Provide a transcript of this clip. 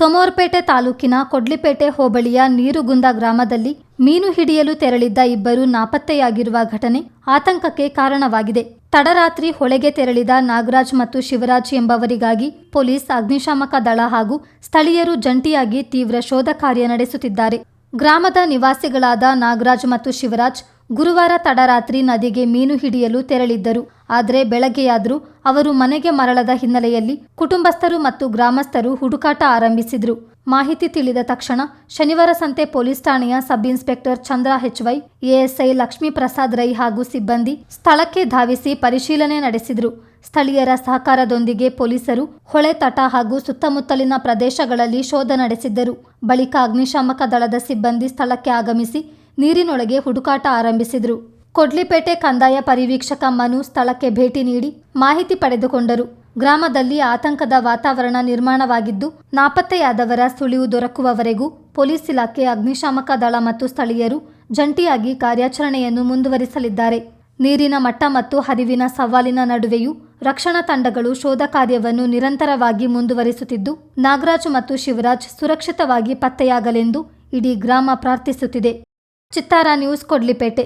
ಸೋಮವಾರಪೇಟೆ ತಾಲೂಕಿನ ಕೊಡ್ಲಿಪೇಟೆ ಹೋಬಳಿಯ ನೀರುಗುಂದ ಗ್ರಾಮದಲ್ಲಿ ಮೀನು ಹಿಡಿಯಲು ತೆರಳಿದ್ದ ಇಬ್ಬರು ನಾಪತ್ತೆಯಾಗಿರುವ ಘಟನೆ ಆತಂಕಕ್ಕೆ ಕಾರಣವಾಗಿದೆ. ತಡರಾತ್ರಿ ಹೊಳೆಗೆ ತೆರಳಿದ ನಾಗರಾಜ್ ಮತ್ತು ಶಿವರಾಜ್ ಎಂಬವರಿಗಾಗಿ ಪೊಲೀಸ್, ಅಗ್ನಿಶಾಮಕ ದಳ ಹಾಗೂ ಸ್ಥಳೀಯರು ಜಂಟಿಯಾಗಿ ತೀವ್ರ ಶೋಧ ಕಾರ್ಯ ನಡೆಸುತ್ತಿದ್ದಾರೆ. ಗ್ರಾಮದ ನಿವಾಸಿಗಳಾದ ನಾಗರಾಜ್ ಮತ್ತು ಶಿವರಾಜ್ ಗುರುವಾರ ತಡರಾತ್ರಿ ನದಿಗೆ ಮೀನು ಹಿಡಿಯಲು ತೆರಳಿದ್ದರು. ಆದರೆ ಬೆಳಗ್ಗೆಯಾದರೂ ಅವರು ಮನೆಗೆ ಮರಳದ ಹಿನ್ನೆಲೆಯಲ್ಲಿ ಕುಟುಂಬಸ್ಥರು ಮತ್ತು ಗ್ರಾಮಸ್ಥರು ಹುಡುಕಾಟ ಆರಂಭಿಸಿದ್ರು. ಮಾಹಿತಿ ತಿಳಿದ ತಕ್ಷಣ ಶನಿವಾರ ಸಂತೆ ಪೊಲೀಸ್ ಠಾಣೆಯ ಸಬ್ ಇನ್ಸ್ಪೆಕ್ಟರ್ ಚಂದ್ರ HY, ASI ಲಕ್ಷ್ಮೀ ಪ್ರಸಾದ್ ರೈ ಹಾಗೂ ಸಿಬ್ಬಂದಿ ಸ್ಥಳಕ್ಕೆ ಧಾವಿಸಿ ಪರಿಶೀಲನೆ ನಡೆಸಿದ್ರು. ಸ್ಥಳೀಯರ ಸಹಕಾರದೊಂದಿಗೆ ಪೊಲೀಸರು ಹೊಳೆ ತಟ ಹಾಗೂ ಸುತ್ತಮುತ್ತಲಿನ ಪ್ರದೇಶಗಳಲ್ಲಿ ಶೋಧ ನಡೆಸಿದ್ದರು. ಬಳಿಕ ಅಗ್ನಿಶಾಮಕ ದಳದ ಸಿಬ್ಬಂದಿ ಸ್ಥಳಕ್ಕೆ ಆಗಮಿಸಿ ನೀರಿನೊಳಗೆ ಹುಡುಕಾಟ ಆರಂಭಿಸಿದ್ರು. ಕೊಡ್ಲಿಪೇಟೆ ಕಂದಾಯ ಪರಿವೀಕ್ಷಕ ಮನು ಸ್ಥಳಕ್ಕೆ ಭೇಟಿ ನೀಡಿ ಮಾಹಿತಿ ಪಡೆದುಕೊಂಡರು. ಗ್ರಾಮದಲ್ಲಿ ಆತಂಕದ ವಾತಾವರಣ ನಿರ್ಮಾಣವಾಗಿದ್ದು, ನಾಪತ್ತೆಯಾದವರ ಸುಳಿವು ದೊರಕುವವರೆಗೂ ಪೊಲೀಸ್ ಇಲಾಖೆ, ಅಗ್ನಿಶಾಮಕ ದಳ ಮತ್ತು ಸ್ಥಳೀಯರು ಜಂಟಿಯಾಗಿ ಕಾರ್ಯಾಚರಣೆಯನ್ನು ಮುಂದುವರಿಸಲಿದ್ದಾರೆ. ನೀರಿನ ಮಟ್ಟ ಮತ್ತು ಹರಿವಿನ ಸವಾಲಿನ ನಡುವೆಯೂ ರಕ್ಷಣಾ ತಂಡಗಳು ಶೋಧ ಕಾರ್ಯವನ್ನು ನಿರಂತರವಾಗಿ ಮುಂದುವರಿಸುತ್ತಿದ್ದು, ನಾಗರಾಜ್ ಮತ್ತು ಶಿವರಾಜ್ ಸುರಕ್ಷಿತವಾಗಿ ಪತ್ತೆಯಾಗಲೆಂದು ಇಡೀ ಗ್ರಾಮ ಪ್ರಾರ್ಥಿಸುತ್ತಿದೆ. ಚಿತ್ತಾರ ನ್ಯೂಸ್, ಕೊಡ್ಲಿಪೇಟೆ.